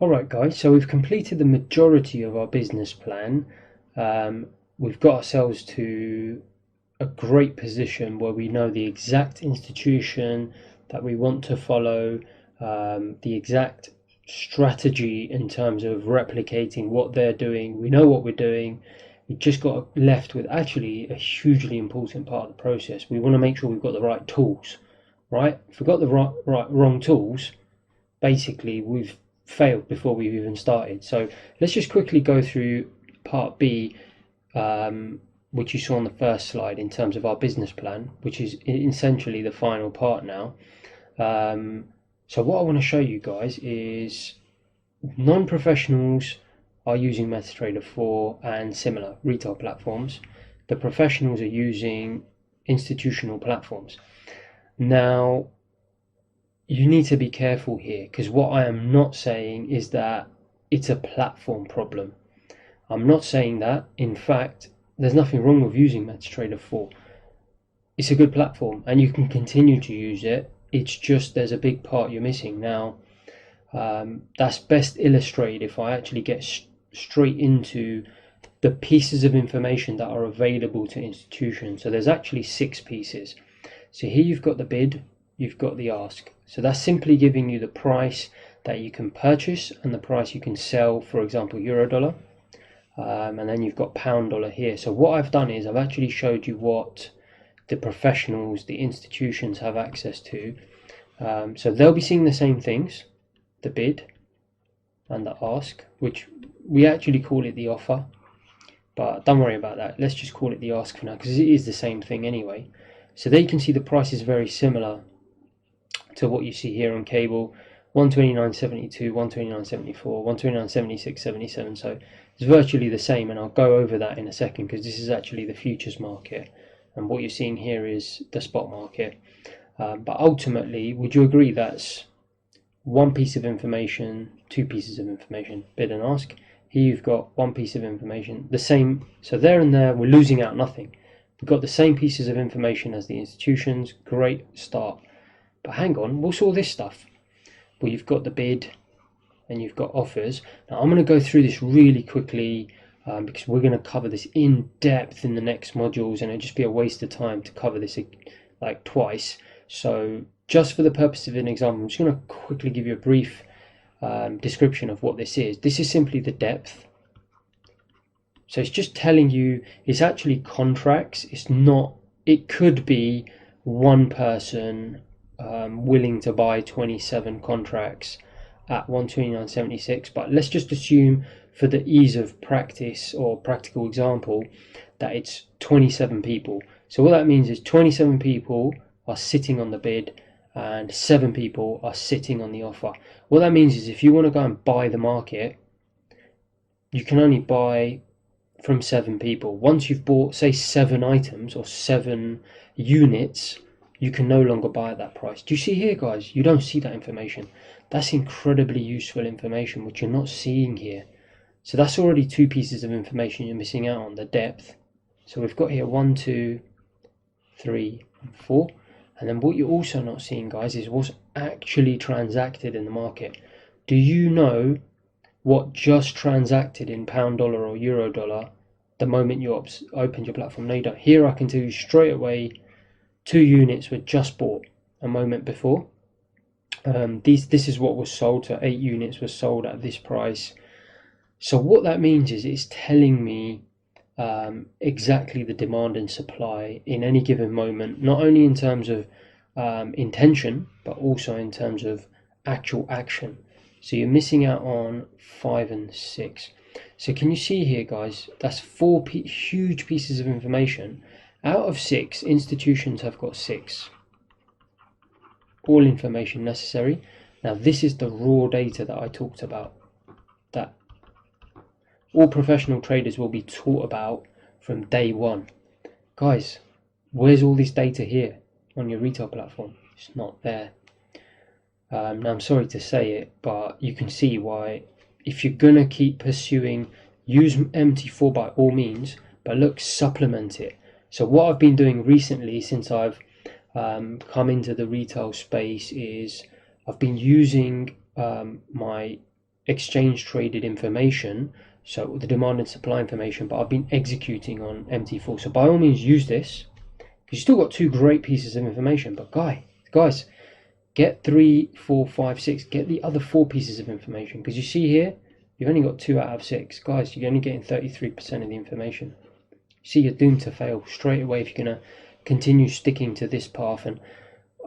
Alright guys, so we've completed the majority of our business plan. We've got ourselves to a great position where we know the exact institution that we want to follow, the exact strategy in terms of replicating what they're doing. We know what we're doing. We just got left with actually a hugely important part of the process. We want to make sure we've got the right tools, right? If we've got the wrong tools, basically we've failed before we've even started. So let's just quickly go through part B, which you saw on the first slide in terms of our business plan, which is essentially the final part now. So what I want to show you guys is non-professionals are using MetaTrader 4 and similar retail platforms. The professionals are using institutional platforms. Now, you need to be careful here, because what I am not saying is that it's a platform problem. I'm not saying that. In fact, there's nothing wrong with using MetaTrader 4. It's a good platform and you can continue to use it. It's just there's a big part you're missing. Now, that's best illustrated if I actually get straight into the pieces of information that are available to institutions. So there's actually 6 pieces. So here you've got the bid, you've got the ask. So that's simply giving you the price that you can purchase and the price you can sell, for example, euro dollar. And then you've got pound dollar here. So what I've done is I've actually showed you what the professionals, the institutions have access to. So they'll be seeing the same things, the bid and the ask, which we actually call it the offer. But don't worry about that. Let's just call it the ask for now, because it is the same thing anyway. So there you can see the price is very similar to what you see here on cable, 129.72, 129.74, 129.76, 77. So it's virtually the same, and I'll go over that in a second because this is actually the futures market, and what you're seeing here is the spot market. But ultimately, would you agree that's one piece of information, 2 pieces of information, bid and ask? Here you've got 1 piece of information, the same. So there and there, we're losing out nothing. We've got the same pieces of information as the institutions. Great start. But hang on, what's all this stuff? Well, you've got the bid and you've got offers. Now I'm going to go through this really quickly because we're going to cover this in depth in the next modules, and it'd just be a waste of time to cover this like twice. So just for the purpose of an example, I'm just going to quickly give you a brief description of what this is. This is simply the depth. So it's just telling you it's actually contracts. It's not, it could be one person willing to buy 27 contracts at 129.76, but let's just assume for the ease of practice or practical example that it's 27 people. So what that means is 27 people are sitting on the bid and 7 people are sitting on the offer. What that means is if you want to go and buy the market, you can only buy from 7 people. Once you've bought, say, 7 items or 7 units, you can no longer buy at that price. Do you see here, guys? You don't see that information. That's incredibly useful information, which you're not seeing here. So that's already 2 pieces of information you're missing out on, the depth. So we've got here 1, 2, 3, and 4. And then what you're also not seeing, guys, is what's actually transacted in the market. Do you know what just transacted in pound dollar or euro dollar the moment you opened your platform? No, you don't. Here I can tell you straight away 2 units were just bought a moment before. This is what was sold, so 8 units were sold at this price. So what that means is it's telling me exactly the demand and supply in any given moment, not only in terms of intention, but also in terms of actual action. So you're missing out on 5 and 6. So can you see here, guys, that's 4 huge pieces of information. Out of 6, institutions have got 6. All information necessary. Now this is the raw data that I talked about, that all professional traders will be taught about from day one. Guys, where's all this data here on your retail platform? It's not there. Now I'm sorry to say it, but you can see why. If you're gonna keep pursuing, use MT4 by all means, but look, supplement it. So what I've been doing recently since I've come into the retail space is I've been using my exchange traded information, so the demand and supply information, but I've been executing on MT4. So by all means use this, because you still got two great pieces of information. But guys, get 3, 4, 5, 6, get the other 4 pieces of information, because you see here, you've only got 2 out of 6. Guys, you're only getting 33% of the information. See, you're doomed to fail straight away if you're going to continue sticking to this path. And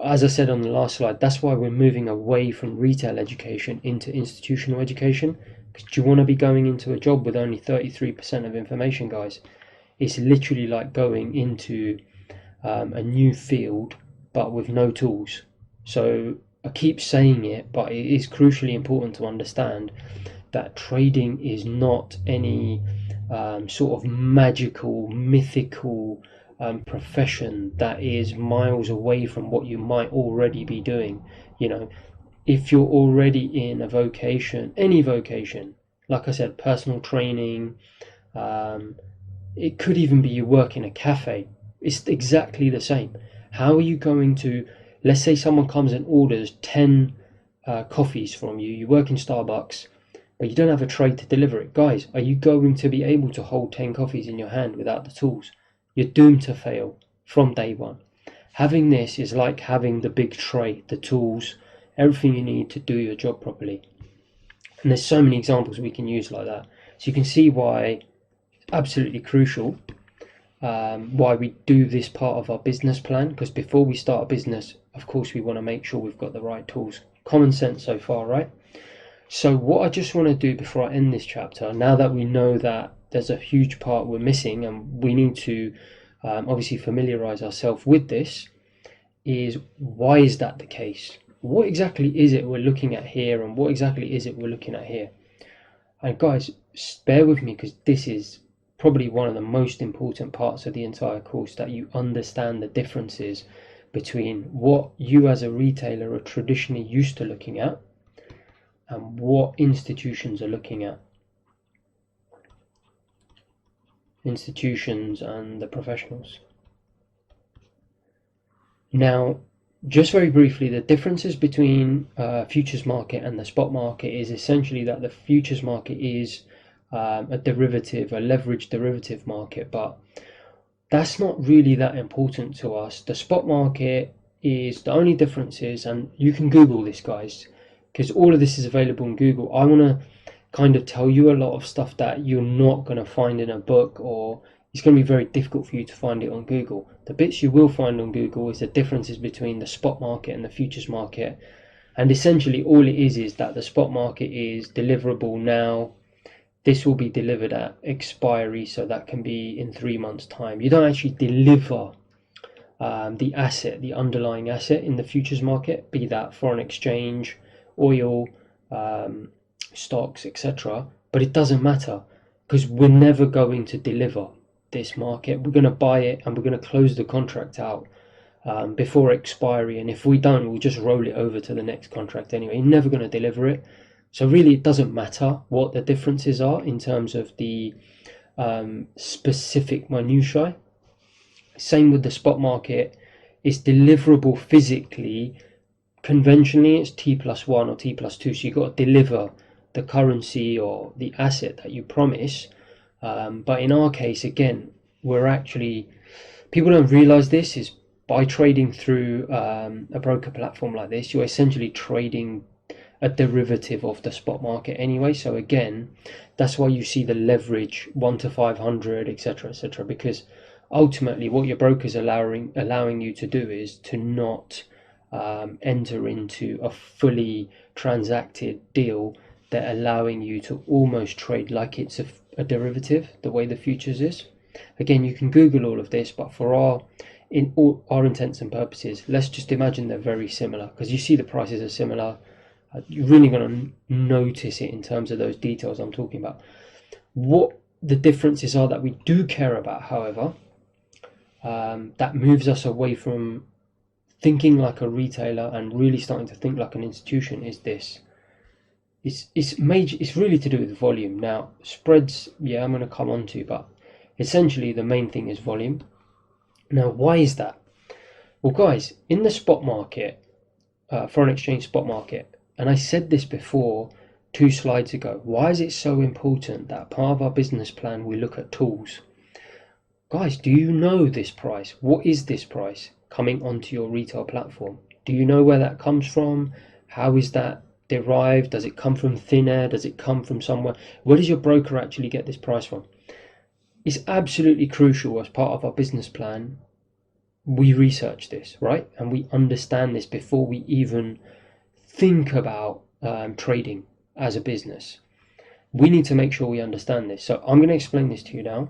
as I said on the last slide, that's why we're moving away from retail education into institutional education, because you want to be going into a job with only 33% of information, guys. It's literally like going into a new field but with no tools. So I keep saying it, but it is crucially important to understand that trading is not any sort of magical, mythical profession that is miles away from what you might already be doing. You know, if you're already in a vocation, any vocation, like I said, personal training, it could even be you work in a cafe. It's exactly the same. How are you going to, let's say someone comes and orders 10 coffees from you, you work in Starbucks, but you don't have a tray to deliver it. Guys, are you going to be able to hold 10 coffees in your hand without the tools? You're doomed to fail from day one. Having this is like having the big tray, the tools, everything you need to do your job properly. And there's so many examples we can use like that. So you can see why it's absolutely crucial why we do this part of our business plan, because before we start a business, of course, we want to make sure we've got the right tools. Common sense so far, right? So what I just want to do before I end this chapter, now that we know that there's a huge part we're missing and we need to obviously familiarize ourselves with this, is why is that the case? What exactly is it we're looking at here, and what exactly is it we're looking at here? And guys, bear with me, because this is probably one of the most important parts of the entire course, that you understand the differences between what you as a retailer are traditionally used to looking at and what institutions are looking at. Institutions and the professionals. Now, just very briefly, the differences between futures market and the spot market is essentially that the futures market is a derivative, a leveraged derivative market, but that's not really that important to us. The spot market is, the only difference is, and you can Google this, guys, because all of this is available in Google. I want to kind of tell you a lot of stuff that you're not going to find in a book, or it's going to be very difficult for you to find it on Google. The bits you will find on Google is the differences between the spot market and the futures market. And essentially all it is that the spot market is deliverable now. This will be delivered at expiry, so that can be in 3 months' time. You don't actually deliver the asset, the underlying asset in the futures market, be that foreign exchange, oil, stocks, etc. But it doesn't matter, because we're never going to deliver this market. We're going to buy it and we're going to close the contract out before expiry, and if we don't, we'll just roll it over to the next contract anyway. You're never going to deliver it. So really, it doesn't matter what the differences are in terms of the specific minutiae. Same with the spot market. It's deliverable physically. Conventionally, it's T+1 or T+2, so you've got to deliver the currency or the asset that you promise. But in our case, again, we're actually, people don't realize this, is by trading through a broker platform like this, you're essentially trading a derivative of the spot market anyway. So again, that's why you see the leverage 1 to 500, etc., because ultimately what your broker's allowing you to do is to not enter into a fully transacted deal. They're allowing you to almost trade like it's a derivative, the way the futures is. Again, you can Google all of this, but for all our intents and purposes, let's just imagine they're very similar, because you see the prices are similar. You're really going to notice it in terms of those details I'm talking about. What the differences are that we do care about, however, that moves us away from thinking like a retailer and really starting to think like an institution, is this. It's really to do with volume. Now, spreads, yeah, I'm going to come on to, but essentially the main thing is volume. Now, why is that? Well, guys, in the spot market, foreign exchange spot market, and I said this before, 2 slides ago. Why is it so important that part of our business plan we look at tools? Guys, do you know this price? What is this price coming onto your retail platform? Do you know where that comes from? How is that derived? Does it come from thin air? Does it come from somewhere? Where does your broker actually get this price from? It's absolutely crucial as part of our business plan. We research this, right? And we understand this before we even think about trading as a business. We need to make sure we understand this. So I'm going to explain this to you now.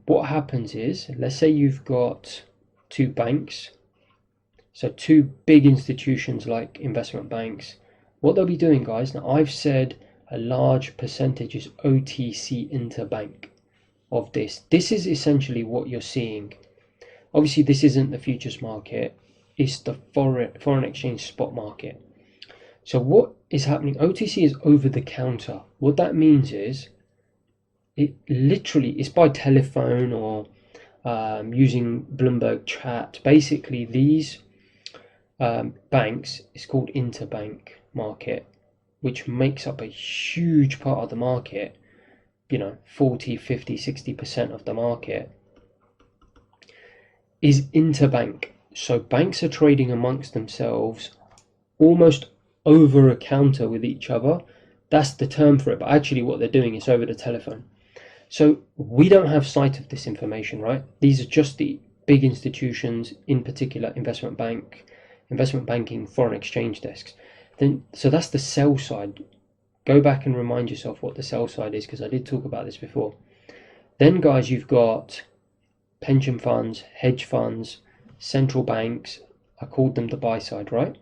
What happens is, let's say you've got 2 banks, so 2 big institutions like investment banks. What they'll be doing, guys, now I've said a large percentage is OTC interbank of this. This is essentially what you're seeing. Obviously, this isn't the futures market, it's the foreign exchange spot market. So what is happening? OTC is over the counter. What that means is it literally is by telephone or using Bloomberg chat. Basically, these banks is called interbank market, which makes up a huge part of the market, 40, 50, 60% of the market is interbank. So banks are trading amongst themselves almost over a counter with each other. That's the term for it, but actually what they're doing is over the telephone. So we don't have sight of this information, right? These are just the big institutions, in particular investment banking, foreign exchange desks. So that's the sell side. Go back and remind yourself what the sell side is, because I did talk about this before. Then, guys, you've got pension funds, hedge funds, central banks. I called them the buy side, right?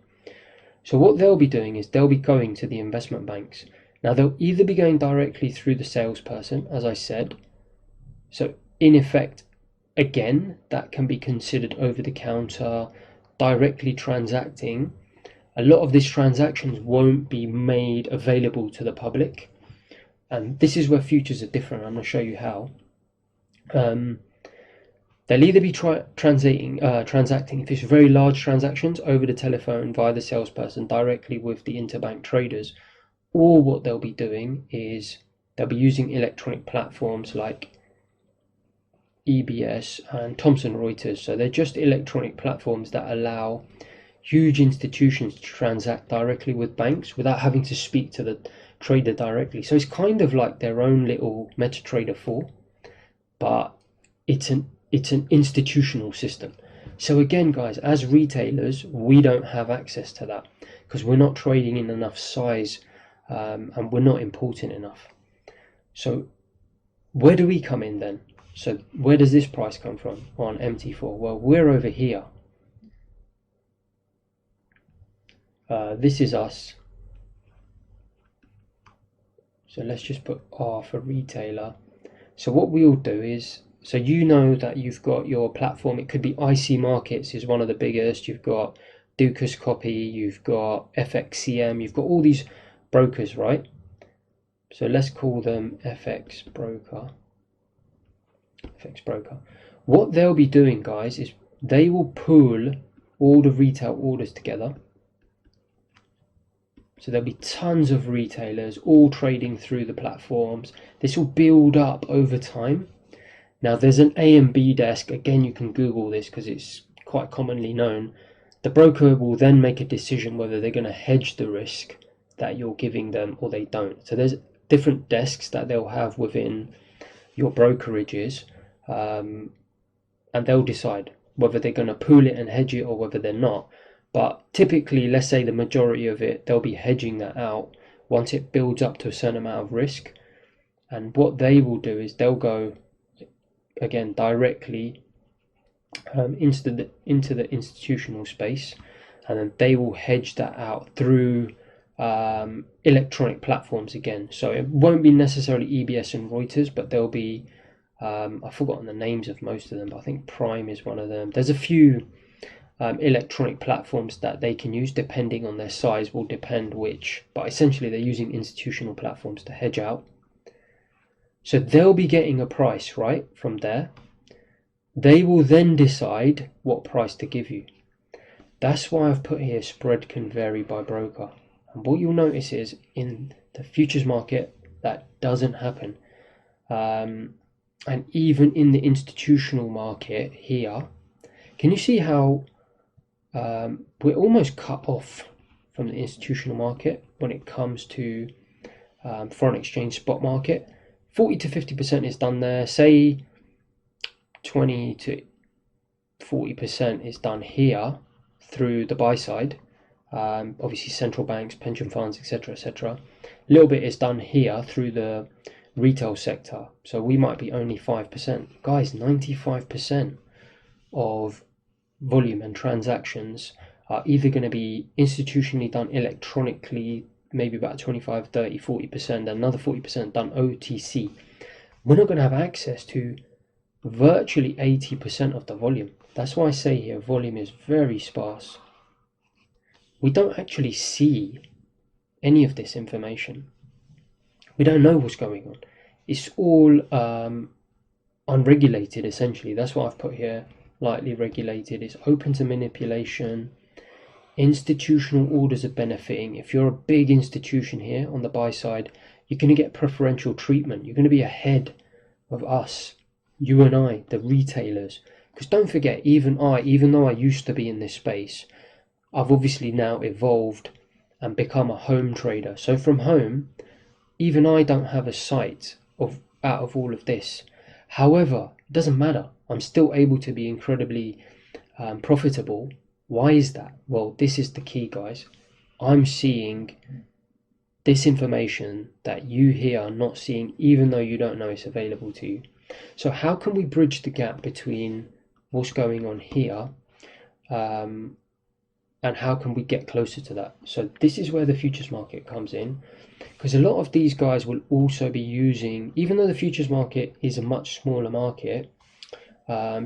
So what they'll be doing is they'll be going to the investment banks. Now, they'll either be going directly through the salesperson, as I said. So in effect, again, that can be considered over the counter, directly transacting. A lot of these transactions won't be made available to the public. And this is where futures are different. I'm going to show you how. They'll either be transacting if it's very large transactions over the telephone via the salesperson directly with the interbank traders, or what they'll be doing is they'll be using electronic platforms like EBS and Thomson Reuters. So they're just electronic platforms that allow huge institutions to transact directly with banks without having to speak to the trader directly. So it's kind of like their own little MetaTrader 4, but it's an institutional system. So again, guys, as retailers, we don't have access to that because we're not trading in enough size and we're not important enough. So where do we come in then? So where does this price come from on MT4? Well, we're over here. This is us. So let's just put R for retailer. So what we'll do is, so you know that you've got your platform. It could be IC Markets is one of the biggest. You've got Dukas Copy. You've got FXCM. You've got all these brokers, right? So let's call them FX Broker. FX Broker. What they'll be doing, guys, is they will pool all the retail orders together. So there'll be tons of retailers all trading through the platforms. This will build up over time. Now there's an A and B desk. Again, you can Google this because it's quite commonly known. The broker will then make a decision whether they're going to hedge the risk that you're giving them or they don't. So there's different desks that they'll have within your brokerages, and they'll decide whether they're going to pool it and hedge it or whether they're not. But typically, let's say the majority of it, they'll be hedging that out once it builds up to a certain amount of risk. And what they will do is they'll go, again, directly into the institutional space, and then they will hedge that out through electronic platforms again. So it won't be necessarily EBS and Reuters, but there'll be, I've forgotten the names of most of them, but I think Prime is one of them. There's a few electronic platforms that they can use depending on their size, will depend which, but essentially they're using institutional platforms to hedge out. So they'll be getting a price right from there. They will then decide what price to give you. That's why I've put here spread can vary by broker. And what you'll notice is in the futures market, that doesn't happen. And even in the institutional market here, can you see how we're almost cut off from the institutional market when it comes to foreign exchange spot market? 40 to 50% is done there. Say 20 to 40% is done here through the buy side. Obviously central banks, pension funds, etc., etc. A little bit is done here through the retail sector. So we might be only 5%. Guys, 95% of volume and transactions are either going to be institutionally done electronically, maybe about 25, 30, 40%, another 40% done OTC. We're not going to have access to virtually 80% of the volume. That's why I say here volume is very sparse. We don't actually see any of this information. We don't know what's going on. It's all unregulated, essentially. That's what I've put here, lightly regulated. It's open to manipulation. Institutional orders are benefiting. If you're a big institution here on the buy side, you're going to get preferential treatment. You're going to be ahead of us, you and I, the retailers. Because don't forget, even though I used to be in this space, I've obviously now evolved and become a home trader. So from home, even I don't have a sight out of all of this. However, it doesn't matter. I'm still able to be incredibly profitable. Why is that? Well, this is the key, guys. I'm seeing this information that you here are not seeing, even though you don't know it's available to you. So how can we bridge the gap between what's going on here and how can we get closer to that? So this is where the futures market comes in, because a lot of these guys will also be using, even though the futures market is a much smaller market,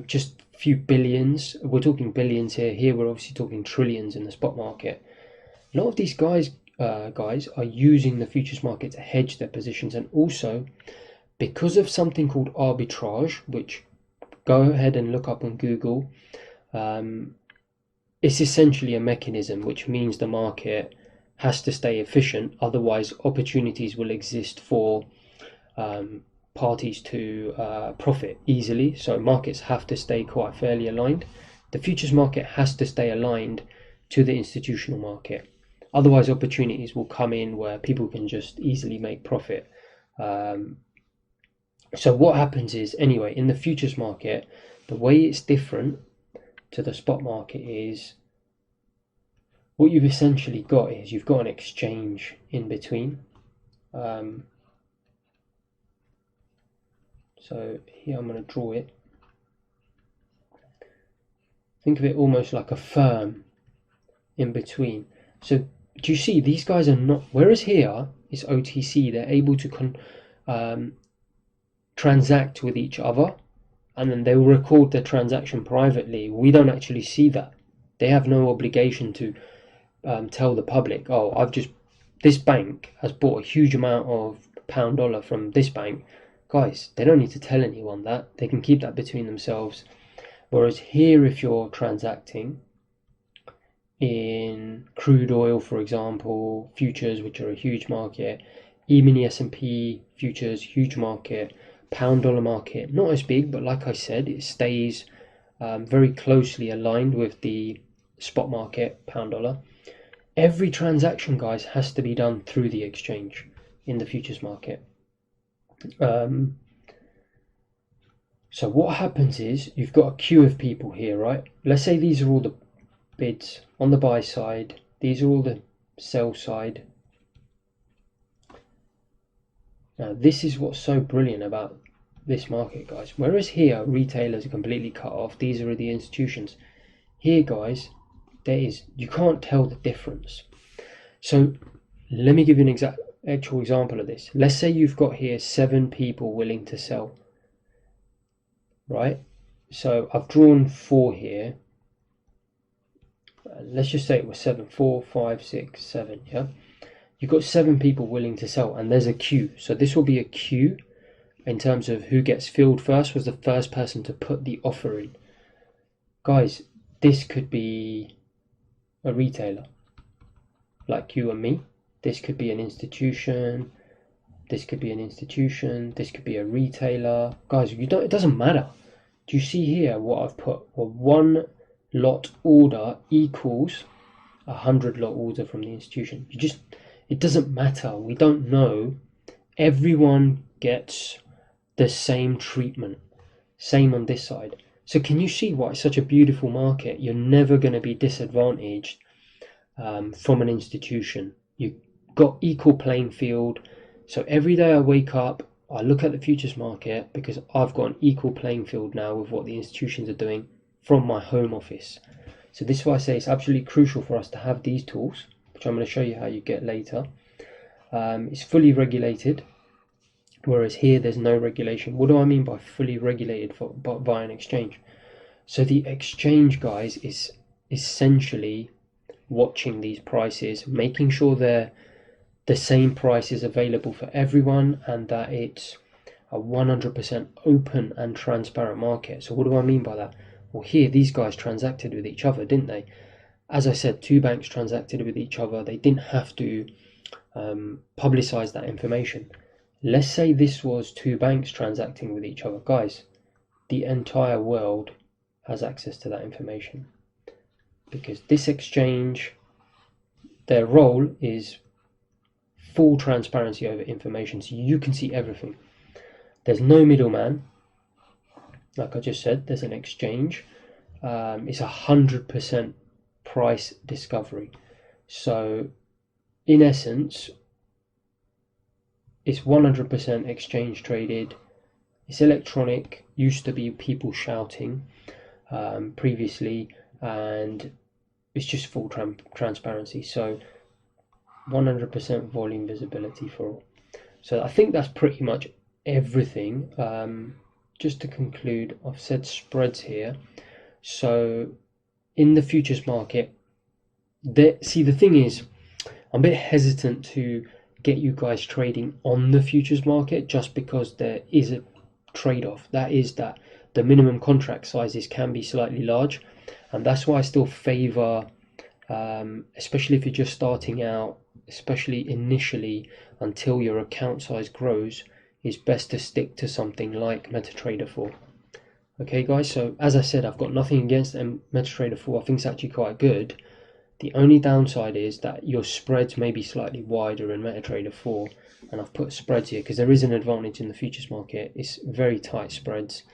just a few billions, we're talking billions here we're obviously talking trillions in the spot market. A lot of these guys are using the futures market to hedge their positions, and also because of something called arbitrage, which go ahead and look up on Google. It's essentially a mechanism which means the market has to stay efficient, otherwise opportunities will exist for parties to profit easily. So markets have to stay quite fairly aligned. The futures market has to stay aligned to the institutional market, otherwise opportunities will come in where people can just easily make profit. So what happens is, anyway, in the futures market, the way it's different to the spot market is what you've essentially got is you've got an exchange in between. So here I'm going to draw it. Think of it almost like a firm in between. So do you see these guys are not, whereas here it's OTC, they're able to transact with each other, and then they'll record their transaction privately. We don't actually see that. They have no obligation to tell the public, oh, this bank has bought a huge amount of pound dollar from this bank. Guys, they don't need to tell anyone that. They can keep that between themselves. Whereas here, if you're transacting in crude oil, for example, futures, which are a huge market, even the S&P futures, huge market, pound dollar market, not as big, but like I said, it stays very closely aligned with the spot market, pound dollar. Every transaction, guys, has to be done through the exchange in the futures market. So what happens is you've got a queue of people here, right? Let's say these are all the bids on the buy side, these are all the sell side. Now this is what's so brilliant about this market, guys. Whereas here retailers are completely cut off, these are the institutions. Here, guys, you can't tell the difference. So let me give you an actual example of this. Let's say you've got here 7 people willing to sell, right? So I've drawn 4 here. Let's just say it was 7, 4, 5, 6, 7, yeah? You've got 7 people willing to sell, and there's a queue. So this will be a queue in terms of who gets filled first, was the first person to put the offer in. Guys, this could be a retailer like you and me. This could be an institution. This could be an institution. This could be a retailer. Guys, it doesn't matter. Do you see here what I've put? Well, 1 lot order equals 100 lot order from the institution. It doesn't matter. We don't know. Everyone gets the same treatment. Same on this side. So can you see why it's such a beautiful market? You're never going to be disadvantaged from an institution. You've got equal playing field. So every day I wake up, I look at the futures market because I've got an equal playing field now with what the institutions are doing from my home office. So this is why I say it's absolutely crucial for us to have these tools, which I'm going to show you how you get later. It's fully regulated, whereas here there's no regulation. What do I mean by fully regulated by an exchange? So the exchange, guys, is essentially watching these prices, making sure they're the same price is available for everyone, and that it's a 100% open and transparent market. So what do I mean by that? Well, here these guys transacted with each other, didn't they? As I said, 2 banks transacted with each other. They didn't have to publicize that information. Let's say this was 2 banks transacting with each other. Guys, the entire world has access to that information, because this exchange, their role is full transparency over information, so you can see everything. There's no middleman. Like I just said, there's an exchange. It's 100% price discovery. So in essence, it's 100% exchange traded. It's electronic. Used to be people shouting previously, and it's just full transparency. So 100% volume visibility for all. So I think that's pretty much everything. Just to conclude, I've said spreads here. So in the futures market, the thing is, I'm a bit hesitant to get you guys trading on the futures market, just because there is a trade-off. That is that the minimum contract sizes can be slightly large, and that's why I still favor, especially if you're just starting out, especially initially, until your account size grows, is best to stick to something like MetaTrader 4. Okay guys, so as I said, I've got nothing against MetaTrader 4. I think it's actually quite good. The only downside is that your spreads may be slightly wider in MetaTrader 4, and I've put spreads here because there is an advantage in the futures market. It's very tight spreads,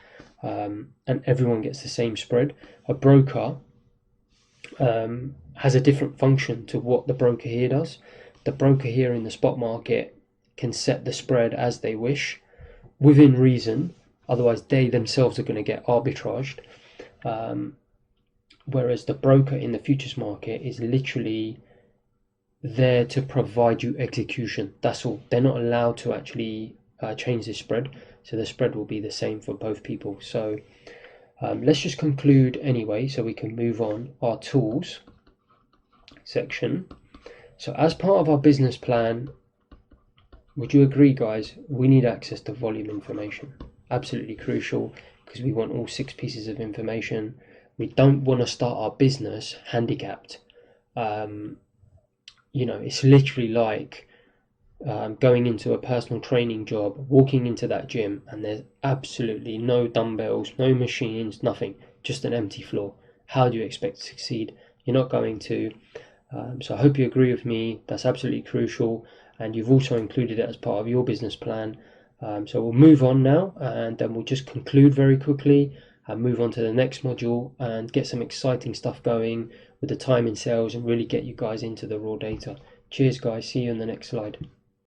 and everyone gets the same spread. A broker has a different function to what the broker here does. The broker here in the spot market can set the spread as they wish, within reason, otherwise they themselves are going to get arbitraged. Whereas the broker in the futures market is literally there to provide you execution. That's all. They're not allowed to actually change the spread, so the spread will be the same for both people. So let's just conclude anyway, so we can move on. Our tools section. So as part of our business plan, would you agree, guys, we need access to volume information? Absolutely crucial, because we want all 6 pieces of information. We don't want to start our business handicapped. It's literally like going into a personal training job, walking into that gym, and there's absolutely no dumbbells, no machines, nothing, just an empty floor. How do you expect to succeed? You're not going to. So I hope you agree with me. That's absolutely crucial, and you've also included it as part of your business plan. So we'll move on now, and then we'll just conclude very quickly and move on to the next module and get some exciting stuff going with the timing sales and really get you guys into the raw data. Cheers guys, see you in the next slide.